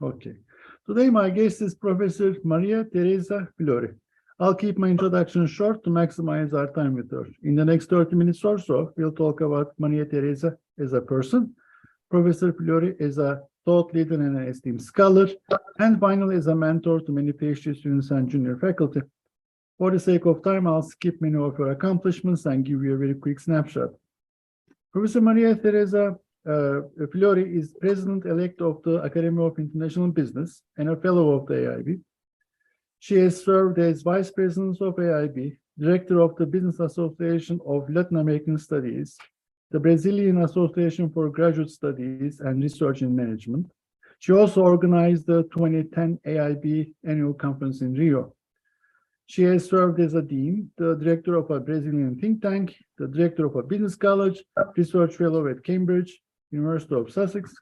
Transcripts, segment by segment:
Okay. Today, my guest is Professor Maria Tereza Fleury. I'll keep my introduction short to maximize our time with her. In the next 30 minutes or so, we'll talk about Maria Tereza as a person, Professor Fleury as a thought leader and an esteemed scholar, and finally as a mentor to many PhD students and junior faculty. For the sake of time, I'll skip many of her accomplishments and give you a very quick snapshot. Professor Maria Tereza Fleury is President-elect of the Academy of International Business and a Fellow of the AIB. She has served as Vice President of AIB, Director of the Business Association of Latin American Studies, the Brazilian Association for Graduate Studies and Research in Management. She also organized the 2010 AIB Annual Conference in Rio. She has served as a dean, the director of a Brazilian think tank, the director of a business college, research fellow at Cambridge, University of Sussex,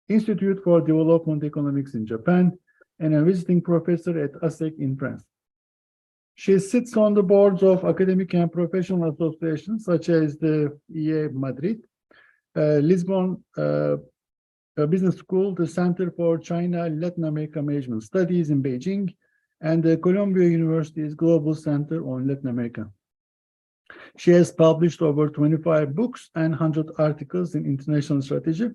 Institute for Development Economics in Japan, and a visiting professor at ESSEC in France. She sits on the boards of academic and professional associations such as the EAESP Madrid, Lisbon Business School, the Center for China Latin America Management Studies in Beijing, and the Columbia University's Global Center on Latin America. She has published over 25 books and 100 articles in international strategy,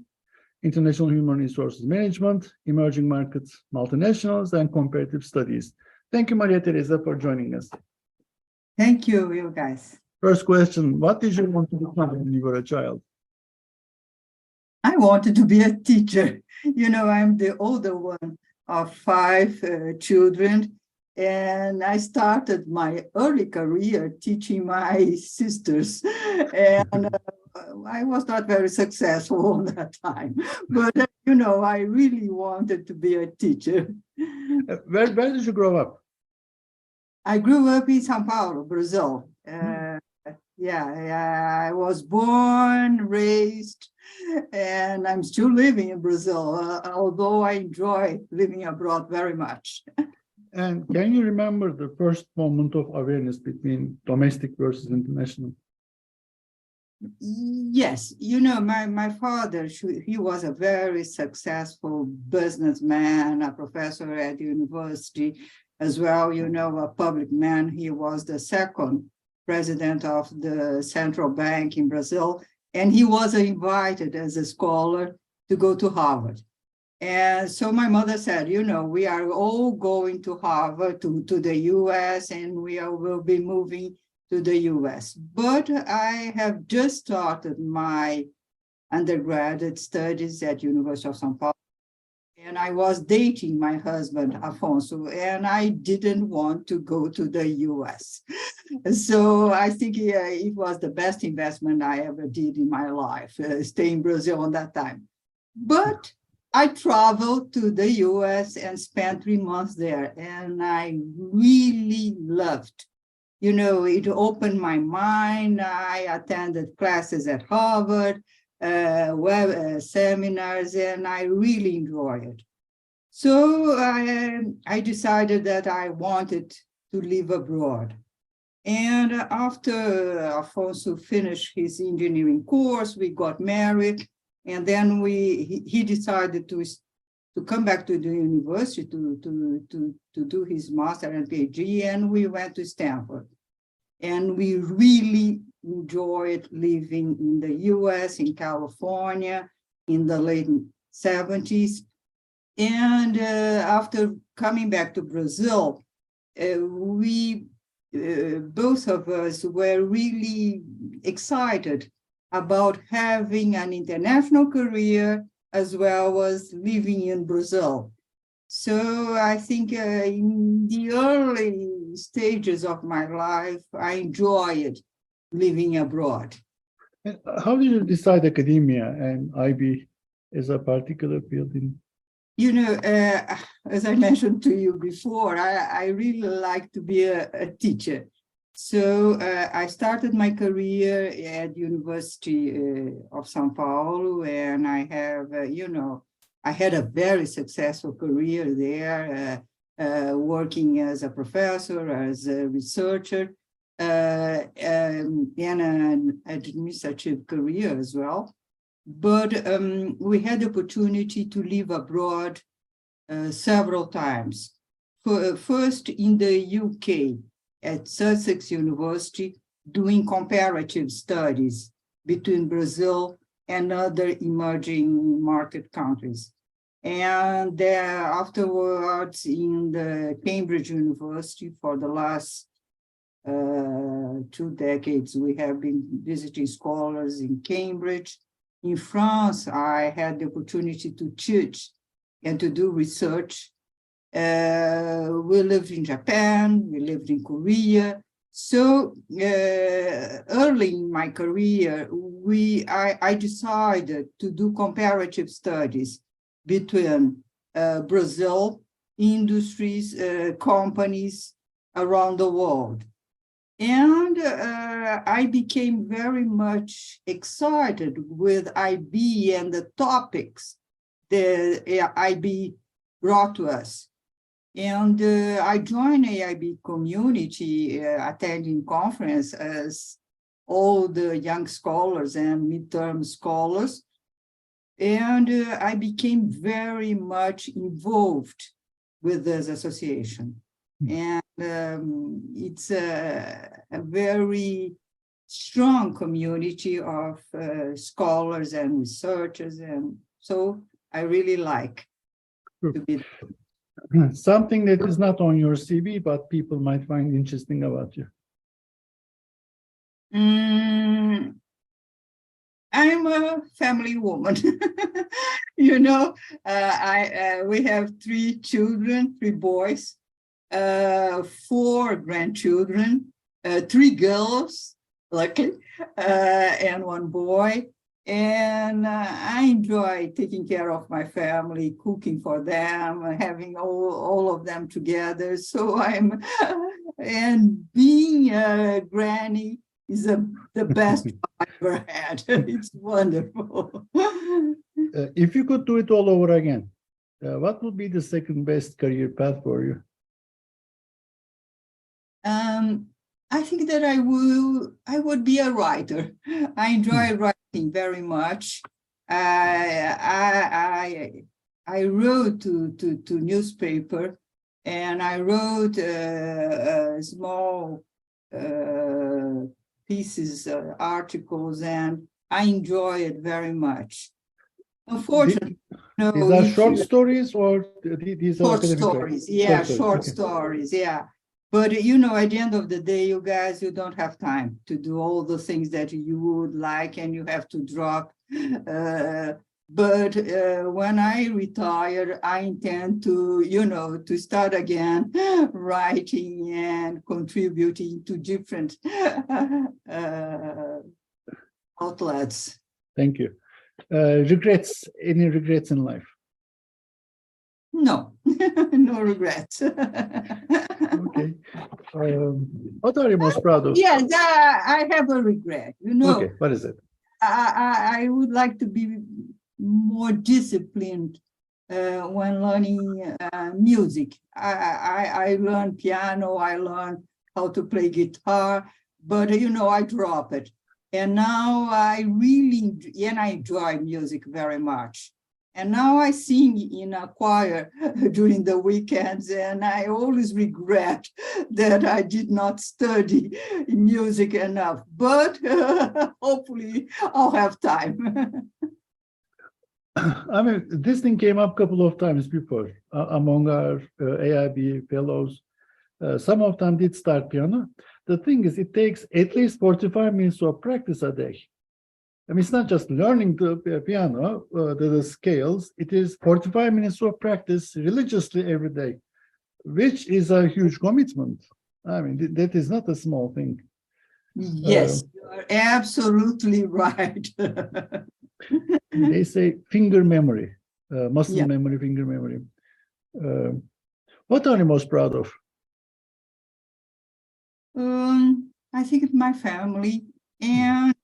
international human resources management, emerging markets, multinationals, and comparative studies. Thank you, Maria Tereza, for joining us. Thank you, you guys. First question, what did you want to become when you were a child? I wanted to be a teacher. You know, I'm the older one of 5 children, and I started my early career teaching my sisters, and I was not very successful all that time, but you know, I really wanted to be a teacher. Where did you grow up? I grew up in São Paulo, Brazil. I was born, raised, and I'm still living in Brazil, although I enjoy living abroad very much. And can you remember the first moment of awareness between domestic versus international? Yes, you know, my father, he was a very successful businessman, a professor at the university as well, you know, a public man. He was the second president of the central bank in Brazil, and he was invited as a scholar to go to Harvard. And so my mother said, you know, we are all going to Harvard, to the US, and we will be moving to the US. But I have just started my undergraduate studies at University of São Paulo, and I was dating my husband, Afonso, and I didn't want to go to the US. So I think it was the best investment I ever did in my life, staying in Brazil on that time. But I traveled to the US and spent 3 months there, and I really loved. You know, it opened my mind. I attended classes at Harvard, seminars, and I really enjoyed it. So I decided that I wanted to live abroad. And after Afonso finished his engineering course, we got married, and then he decided to come back to the university to do his master and PhD, and we went to Stanford. And we really enjoyed living in the US, in California, in the late 70s. And after coming back to Brazil, we, both of us were really excited about having an international career as well as living in Brazil. So I think in the early stages of my life, I enjoyed living abroad. And how did you decide academia and IB as a particular field? You know, as I mentioned to you before, I really like to be a teacher. So I started my career at University of São Paulo, and I have, you know, I had a very successful career there, working as a professor, as a researcher, and an administrative career as well. But we had the opportunity to live abroad several times. First in the UK at Sussex University, doing comparative studies between Brazil and other emerging market countries. And afterwards in the Cambridge University for the last 2 decades, we have been visiting scholars in Cambridge. In France, I had the opportunity to teach and to do research. We lived in Japan, we lived in Korea. So early in my career, I decided to do comparative studies between Brazil, industries, companies around the world. And I became very much excited with IB and the topics the IB brought to us. And I joined AIB community, attending conference as all the young scholars and midterm scholars. And I became very much involved with this association. And it's a very strong community of scholars and researchers. And so I really like to be there. Something that is not on your CV, but people might find interesting about you. I'm a family woman. You know, we have 3 children, 3 boys, 4 grandchildren, 3 girls, luckily, and 1 boy. And I enjoy taking care of my family, cooking for them, having all of them together. So and being a granny is the best I've ever had. It's wonderful. If you could do it all over again, what would be the second best career path for you? I think that I would be a writer. I enjoy writing very much. I wrote to newspaper, and I wrote small pieces, articles, and I enjoy it very much. Unfortunately, these are short stories, or these are short stories? Yeah, short stories. Yeah. But, you know, at the end of the day, you guys, you don't have time to do all the things that you would like, and you have to drop. But when I retire, I intend to, you know, to start again writing and contributing to different outlets. Thank you. Regrets, any regrets in life? No, no regrets. Okay. What are you most proud of? Yes, I have a regret. You know, okay, what is it? I would like to be more disciplined when learning music. I learned piano, I learned how to play guitar, but you know, I drop it. And now I enjoy music very much. And now I sing in a choir during the weekends, and I always regret that I did not study music enough, but hopefully I'll have time. I mean, this thing came up a couple of times before among our AIB fellows. Some of them did start piano. The thing is, it takes at least 45 minutes of practice a day. I mean, it's not just learning the piano, the scales. It is 45 minutes of practice religiously every day, which is a huge commitment. I mean, that is not a small thing. Yes, you are absolutely right. They say finger memory, muscle memory, finger memory. What are you most proud of? I think it's my family. And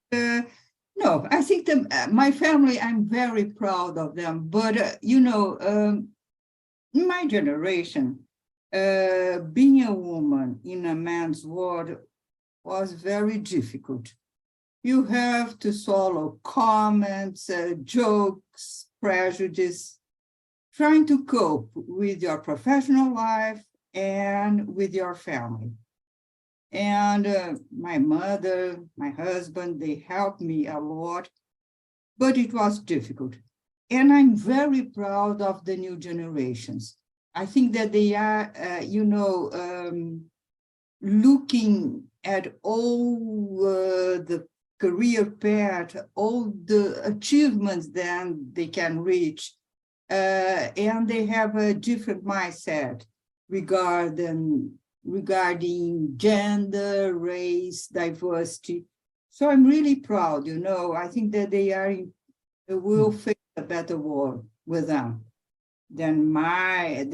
no, I think my family, I'm very proud of them. But, you know, in my generation, being a woman in a man's world was very difficult. You have to swallow comments, jokes, prejudice. trying to cope with your professional life and with your family. And my mother, my husband, they helped me a lot, but it was difficult. And I'm very proud of the new generations. I think that they are, looking at all the career path, all the achievements that they can reach, and they have a different mindset regarding gender, race, diversity. So I'm really proud, I think that they will face a better world with them than I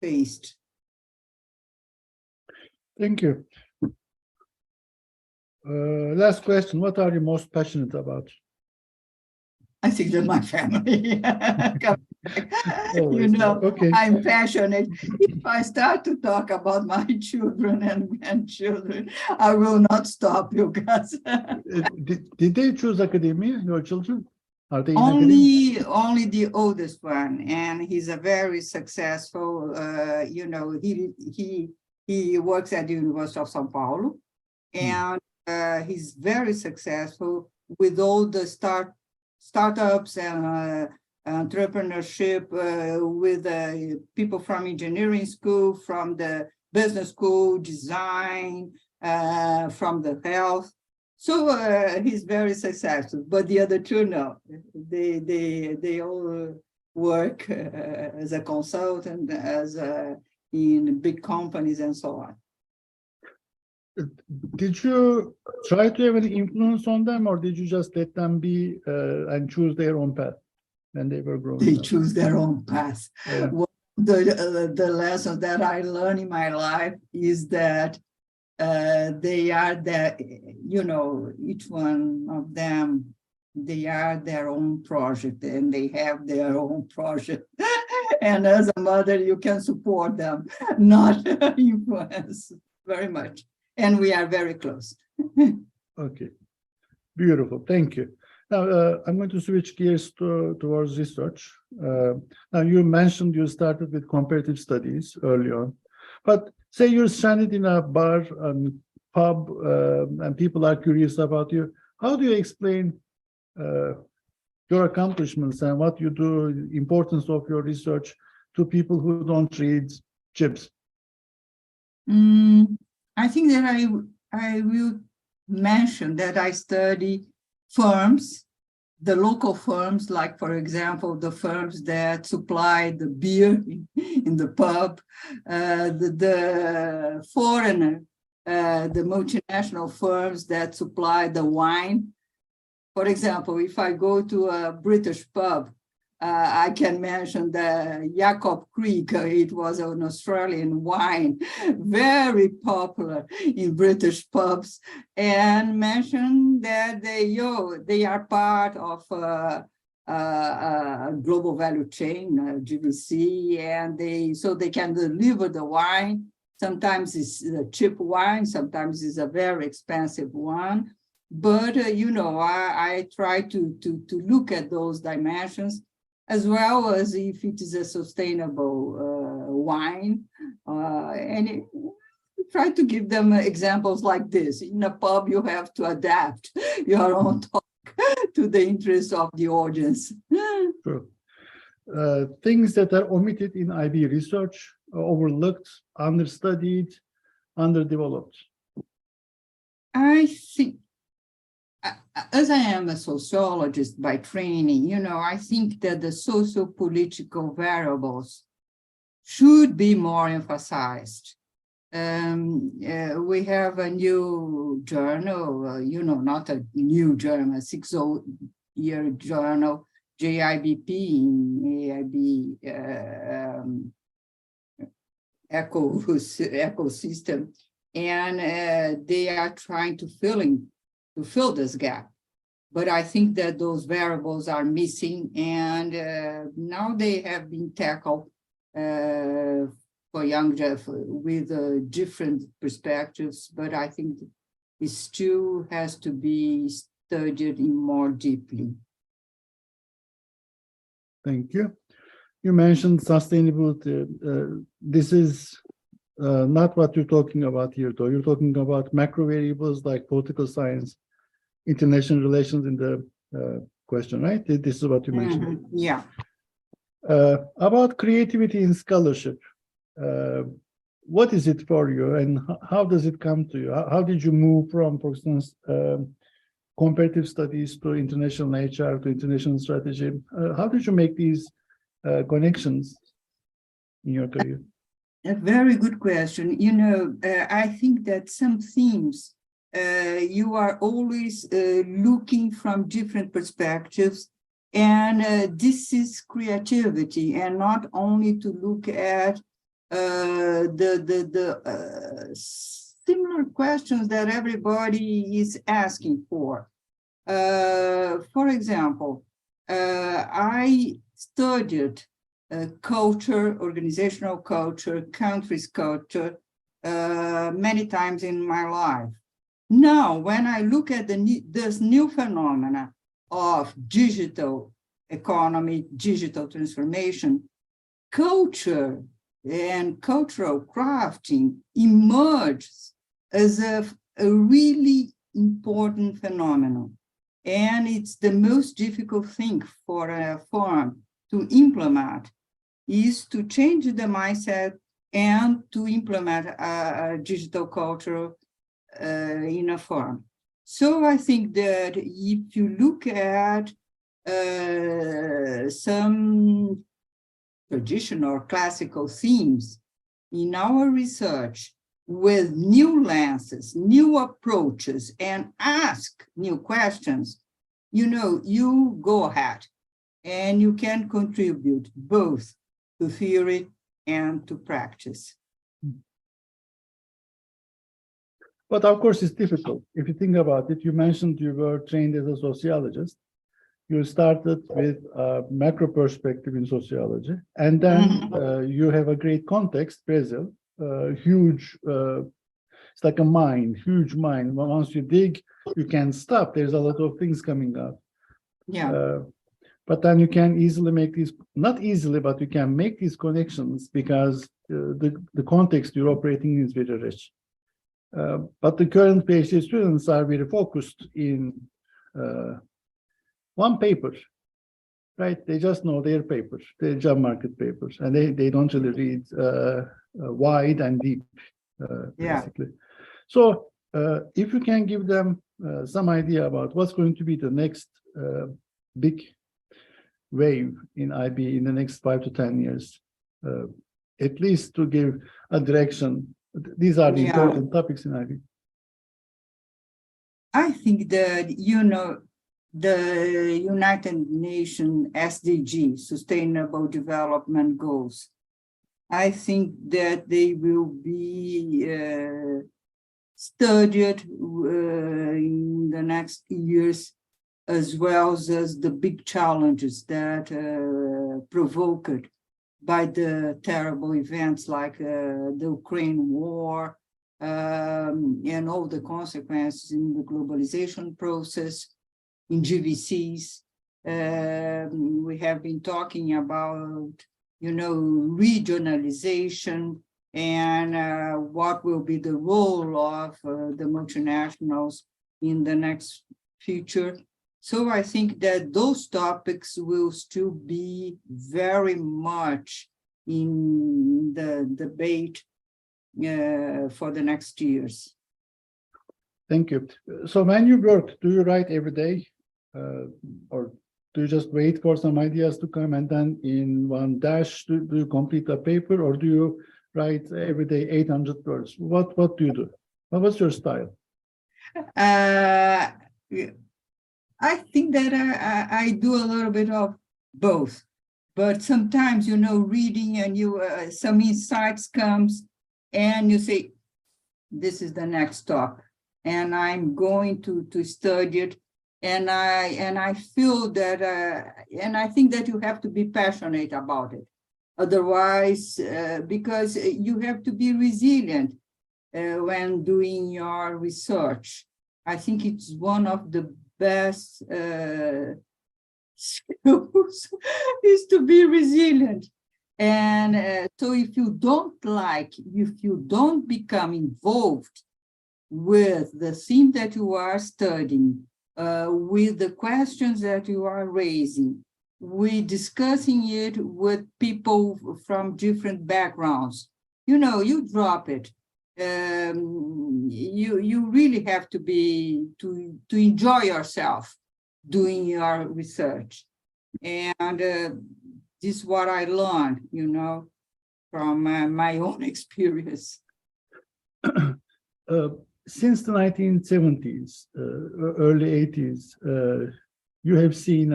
faced. Thank you. Last question. What are you most passionate about? I think that my family. Okay. I'm passionate. If I start to talk about my children and grandchildren, I will not stop, you guys. Did they choose academia, your children? Are they in academia? Only the oldest one, and he's a very successful, he works at the University of São Paulo, and he's very successful with all the startups and entrepreneurship with people from engineering school, from the business school, design, from the health. So he's very successful, but the other two, no. They all work as a consultant, in big companies and so on. Did you try to have any influence on them, or did you just let them be and choose their own path when they were growing They up? choose their own path. Yeah. The lesson that I learned in my life is that they are each one of them, they are their own project and they have their own project. And as a mother, you can support them, not influence very much. And we are very close. Okay, beautiful. Thank you. Now, I'm going to switch gears towards research. Now, you mentioned you started with comparative studies early on, but say you're stranded in a bar and pub, and people are curious about you. How do you explain your accomplishments and what you do, the importance of your research to people who don't read JIBs? I think that I will mention that I study firms, the local firms, like, for example, the firms that supply the beer in the pub, the foreigner, the multinational firms that supply the wine. For example, if I go to a British pub, I can mention the Jacob Creek. It was an Australian wine, very popular in British pubs, and mention that they are part of a global value chain, GVC, and they can deliver the wine. Sometimes it's a cheap wine, sometimes it's a very expensive one. But I try to look at those dimensions, as well as if it is a sustainable wine, and try to give them examples like this. In a pub, you have to adapt your own talk to the interests of the audience. Sure. Things that are omitted in IB research, overlooked, understudied, underdeveloped. I think, as I am a sociologist by training, I think that the socio-political variables should be more emphasized. We have a new journal, not a new journal, a 6-year journal, JIBP, AIB ecosystem, and they are trying to fill this gap. But I think that those variables are missing, and now they have been tackled for young with different perspectives, but I think it still has to be studied more deeply. Thank you. You mentioned sustainability. This is not what you're talking about here, though. You're talking about macro variables like political science, international relations in the question, right? This is what you mentioned. Yeah. About creativity in scholarship, what is it for you, and how does it come to you? How did you move from, for instance, comparative studies to international HR to international strategy? How did you make these connections in your career? A very good question. You know, I think that some themes you are always looking from different perspectives, and this is creativity, and not only to look at the similar questions that everybody is asking for. For example, I studied culture, organizational culture, countries' culture many times in my life. Now, when I look at this new phenomena of digital economy, digital transformation, culture and cultural crafting emerges as a really important phenomenon. And it's the most difficult thing for a firm to implement is to change the mindset and to implement a digital culture in a firm. So I think that if you look at some traditional classical themes in our research with new lenses, new approaches, and ask new questions, you know, you go ahead and you can contribute both to theory and to practice. But of course, it's difficult. If you think about it, you mentioned you were trained as a sociologist. You started with a macro perspective in sociology, and then you have a great context, Brazil, huge, it's like a mine, huge mine. Once you dig, you can't stop. There's a lot of things coming out. Yeah. But then you can easily make these, not easily, but you can make these connections because the context you're operating in is very rich. But the current PhD students are very focused in one paper, right? They just know their papers, their job market papers, and they don't really read wide and deep, basically. So if you can give them some idea about what's going to be the next big wave in IB in the next 5 to 10 years, at least to give a direction. These are the important topics in IB. I think that, you know, the United Nations SDG, Sustainable Development Goals, I think that they will be studied in the next years, as well as the big challenges that provoked by the terrible events like the Ukraine war and all the consequences in the globalization process, in GVCs. We have been talking about, you know, regionalization and what will be the role of the multinationals in the next future. So I think that those topics will still be very much in the debate for the next years. Thank you. So when you work, do you write every day? Or do you just wait for some ideas to come and then in one dash, do you complete a paper, or do you write every day 800 words? What do you do? What's your style? I think that I do a little bit of both, but sometimes, you know, reading and you some insights comes and you say, this is the next stop, and I'm going to study it, and I feel that, and I think that you have to be passionate about it. Otherwise, because you have to be resilient when doing your research. I think it's one of the best skills is to be resilient. And so if you don't become involved with the theme that you are studying, with the questions that you are raising, with discussing it with people from different backgrounds, you drop it. You really have to enjoy yourself doing your research. And this is what I learned, from my own experience. Since the 1970s, early 80s, you have seen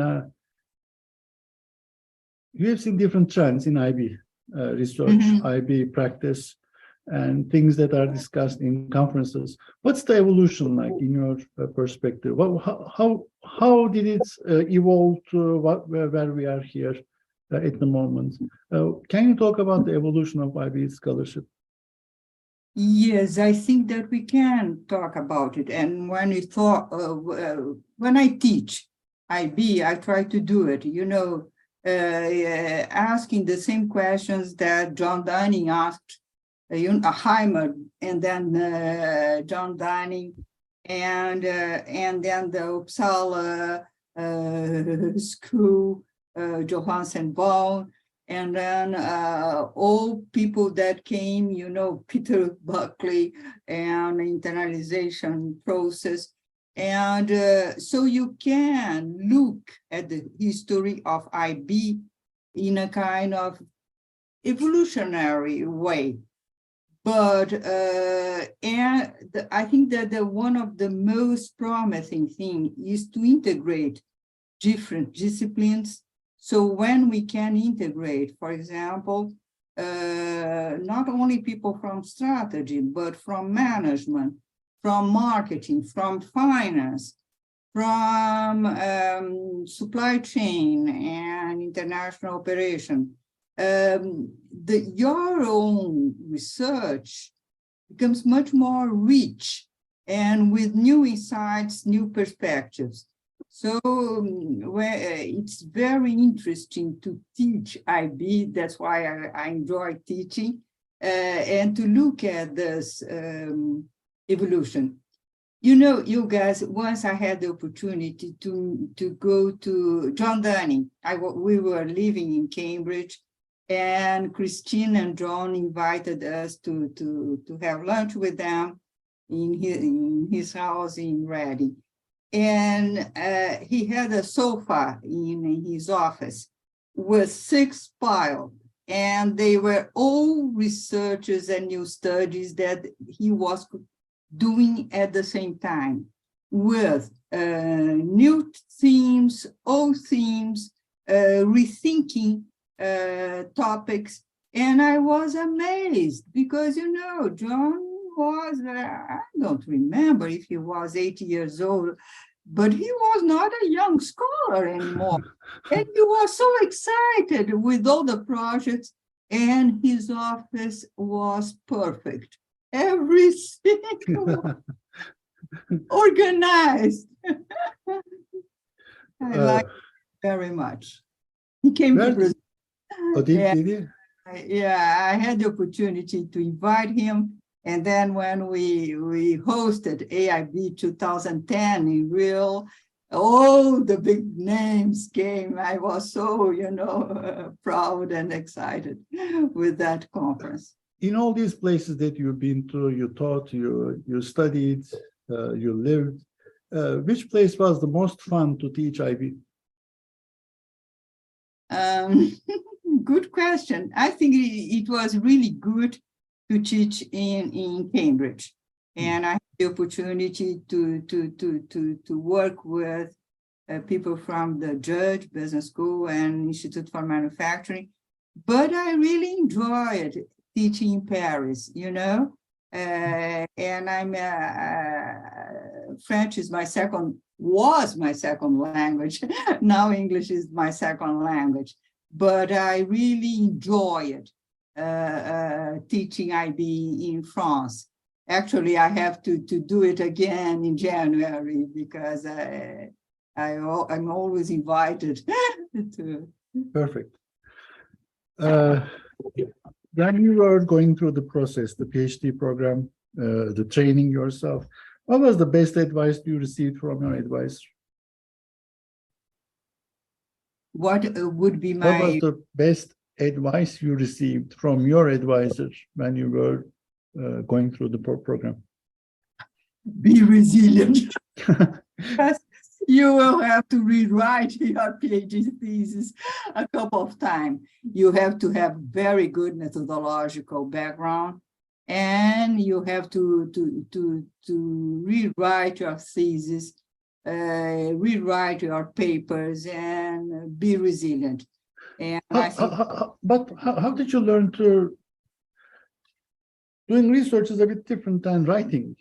different trends in IB research, IB practice, and things that are discussed in conferences. What's the evolution like in your perspective? How did it evolve to where we are here at the moment? Can you talk about the evolution of IB scholarship? Yes, I think that we can talk about it. And when I teach IB, I try to do it, asking the same questions that John Dunning asked Heimer, and then John Dunning, and then the Uppsala school, Johansen Bone, and then all people that came, Peter Buckley and internalization process. And so you can look at the history of IB in a kind of evolutionary way. But I think that one of the most promising things is to integrate different disciplines. So when we can integrate, for example, not only people from strategy, but from management, from marketing, from finance, from supply chain and international operation, your own research becomes much more rich and with new insights, new perspectives. So it's very interesting to teach IB. That's why I enjoy teaching, and to look at this evolution. You guys, once I had the opportunity to go to John Dunning. We were living in Cambridge, and Christine and John invited us to have lunch with them in his house in Reading. And he had a sofa in his office with 6 piles, and they were all researches and new studies that he was doing at the same time, with new themes, old themes, rethinking topics. And I was amazed because, John was, I don't remember if he was 80 years old, but he was not a young scholar anymore. And he was so excited with all the projects, and his office was perfect. Everything was organized. I like it very much. He came to Brazil. Oh, did he? Yeah, I had the opportunity to invite him. And then when we hosted AIB 2010 in Rio, all the big names came. I was so, proud and excited with that conference. In all these places that you've been to, you taught, you studied, you lived, which place was the most fun to teach IB? Good question. I think it was really good to teach in Cambridge, and I had the opportunity to work with people from the Judge Business School and Institute for Manufacturing. But I really enjoyed teaching in Paris, and I'm French was my second language. Now English is my second language, but I really enjoyed teaching IB in France. Actually, I have to do it again in January because I'm always invited to. Perfect. When you were going through the process, the PhD program, the training yourself, what was the best advice you received from your advisor? What would be What was my the best advice you received from your advisor when you were going through the program? be resilient? Because you will have to rewrite your PhD thesis a couple of times. You have to have very good methodological background, and you have to rewrite your thesis, rewrite your papers, and be resilient. And I think But how did you learn to? Doing research is a bit different than writing.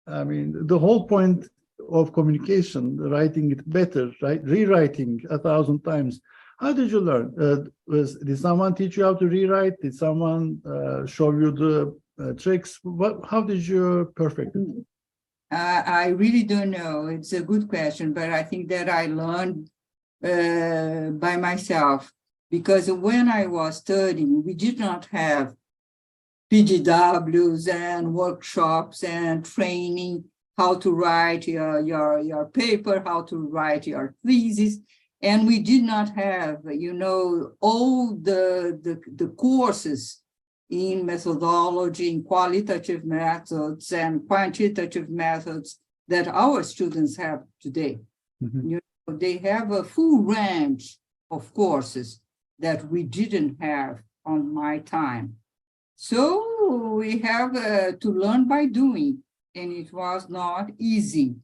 I mean, the whole point of communication, writing it better, right? Rewriting 1,000 times. How did you learn? Did someone teach you how to rewrite? Did someone show you the tricks? How did you perfect it? I really don't know. It's a good question, but I think that I learned by myself, because when I was studying, we did not have PGWs and workshops and training, how to write your paper, how to write your thesis. And we did not have, you know, all the courses in methodology, in qualitative methods and quantitative methods that our students have today. Mm-hmm. You know, they have a full range of courses that we didn't have on my time. So we have to learn by doing, and it was not easy.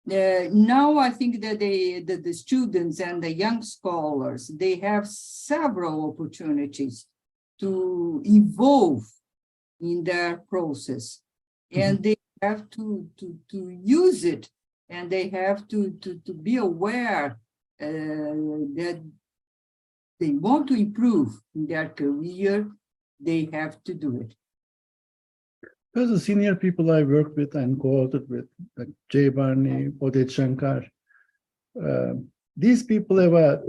Now I think that the students and the young scholars, they have several opportunities to evolve in their process, and they have to use it, and they have to be aware that they want to improve in their career. They have to do it. There's the senior people I worked with and co-authored with, like Jay Barney, Odette Shankar. These people have a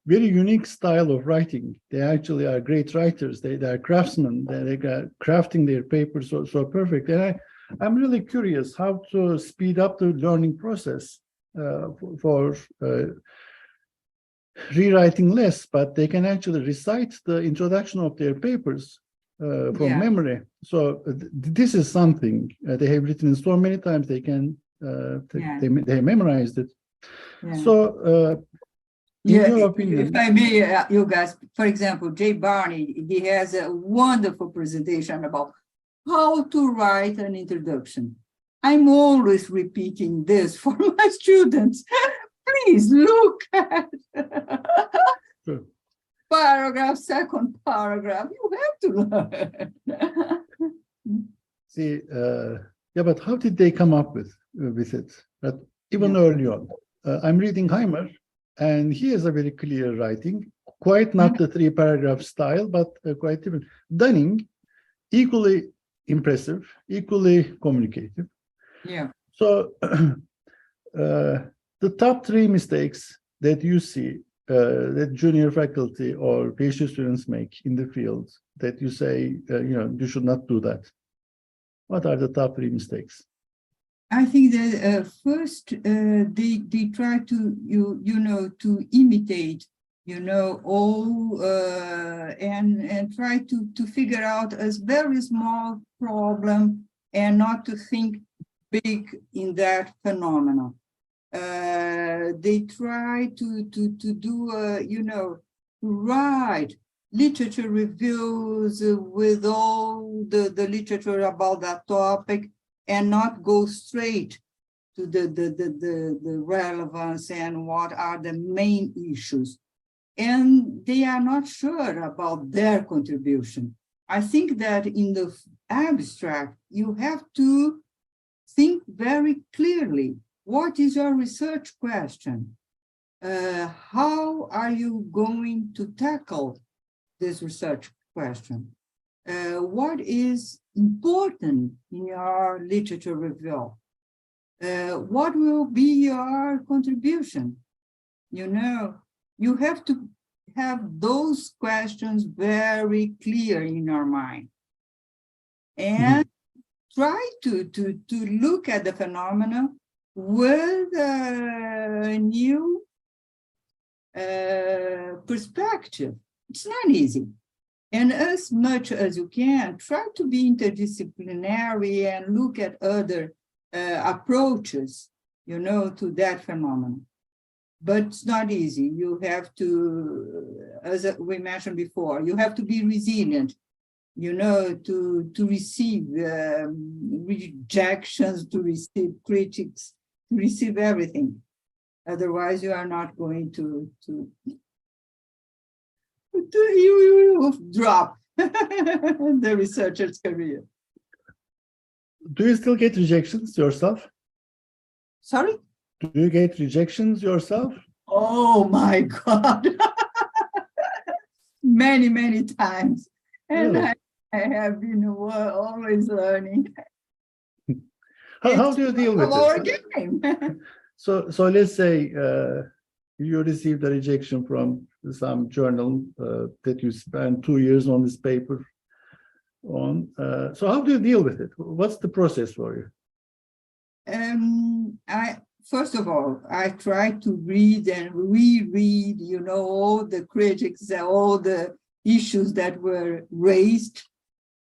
very unique style of writing. They actually are great writers. They are craftsmen. They are crafting their papers so perfect. And I'm really curious how to speed up the learning process for rewriting less, but they can actually recite the introduction of their papers from memory. So this is something they have written so many times they can they memorized it. So in your opinion, if I may, you guys, for example, Jay Barney, he has a wonderful presentation about how to write an introduction. I'm always repeating this for my students. Please look at sure. paragraph, second paragraph. You have to learn. See, yeah, but how did they come up with it? But even early on, I'm reading Heimer, and he has a very clear writing, quite not the 3-paragraph style, but quite different. Dunning, equally impressive, equally communicative. Yeah. So the top 3 mistakes that you see that junior faculty or PhD students make in the field that you say, you should not do that. What are the top 3 mistakes? I think that first they try to to imitate all and try to figure out a very small problem and not to think big in that phenomenon. They try to do write literature reviews with all the literature about that topic, and not go straight to the relevance and what are the main issues. And they are not sure about their contribution. I think that in the abstract, you have to think very clearly. What is your research question? How are you going to tackle this research question? What is important in your literature review? what will be your contribution? You know, you have to have those questions very clear in your mind. And try to look at the phenomena with a new perspective. It's not easy. And as much as you can, try to be interdisciplinary and look at other approaches, you know, to that phenomenon. But it's not easy. You have to, as we mentioned before, you have to be resilient, you know, to receive rejections, to receive critics, to receive everything. Otherwise, you are not going to you drop the researcher's career. Do you still get rejections yourself? Sorry? Do you get rejections yourself? Oh my God. Many, many times. And Really? I have been always learning. How do you deal with Our this? game. So let's say you received a rejection from some journal that you spent 2 years on this paper on. So how do you deal with it? What's the process for you? First of all, I try to read and reread, you know, all the critics, all the issues that were raised.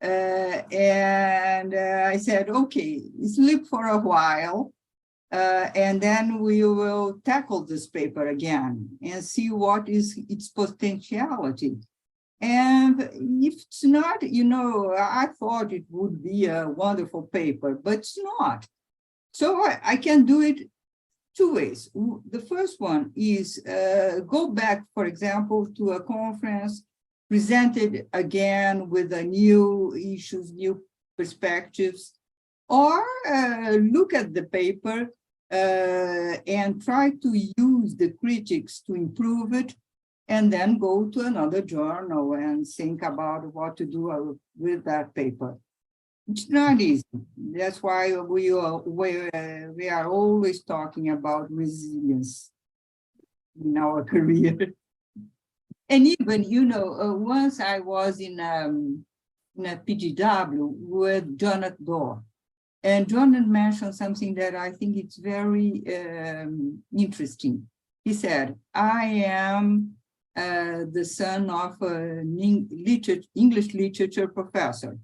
And I said, okay, sleep for a while, and then we will tackle this paper again and see what is its potentiality. And if it's not, you know, I thought it would be a wonderful paper, but it's not. So I can do it 2 ways. The first one is go back, for example, to a conference, presented again with a new issues, new perspectives, or look at the paper and try to use the critics to improve it, and then go to another journal and think about what to do with that paper. It's not easy. That's why we are always talking about resilience in our career. And even, you know, once I was in a PGW with Jonathan Dorr, and Jonathan mentioned something that I think it's very interesting. He said, I am the son of an English literature professor,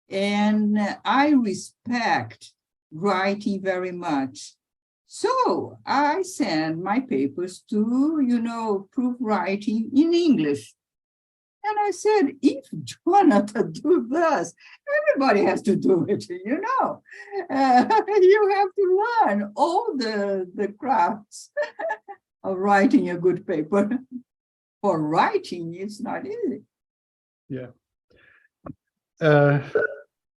and I respect writing very much. So I send my papers to, you know, proof writing in English. And I said, if Jonathan do this, everybody has to do it, you know. You have to learn all the crafts of writing a good paper. For writing, it's not easy. Yeah.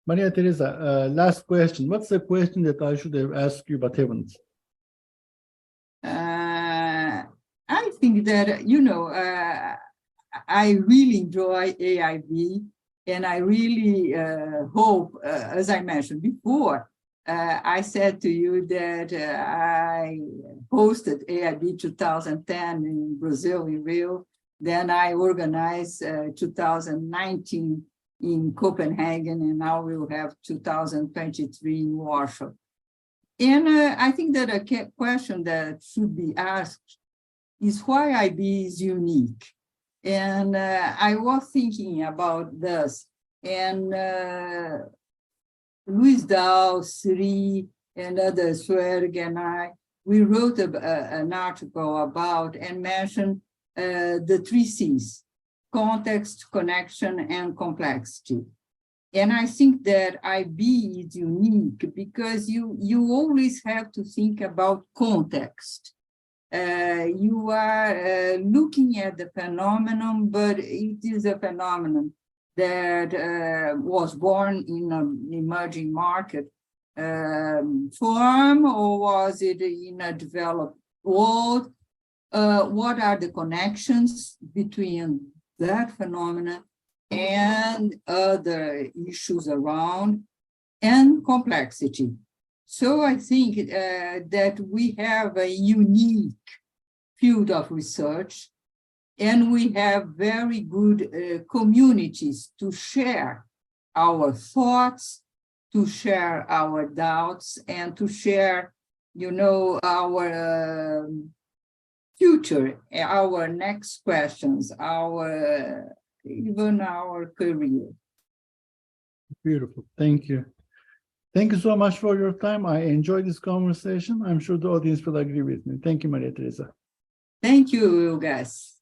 Maria Tereza, last question. What's the question that I should have asked you but haven't? I think that, you know, I really enjoy AIB, and I really hope, as I mentioned before, I said to you that I hosted AIB 2010 in Brazil, in Rio. Then I organized 2019 in Copenhagen, and now we'll have 2023 in Warsaw. And I think that a question that should be asked is why IB is unique. And I was thinking about this, and Luis Dal, Sri, and others, Fleury and I, we wrote an article about and mentioned the 3 C's: context, connection, and complexity. And I think that IB is unique because you always have to think about context. You are looking at the phenomenon, but it is a phenomenon that was born in an emerging market form, or was it in a developed world? What are the connections between that phenomenon and other issues around, and complexity? So I think that we have a unique field of research, and we have very good communities to share our thoughts, to share our doubts, and to share, our future, our next questions, even our career. Beautiful. Thank you. Thank you so much for your time. I enjoyed this conversation. I'm sure the audience will agree with me. Thank you, Maria Tereza. Thank you, guys.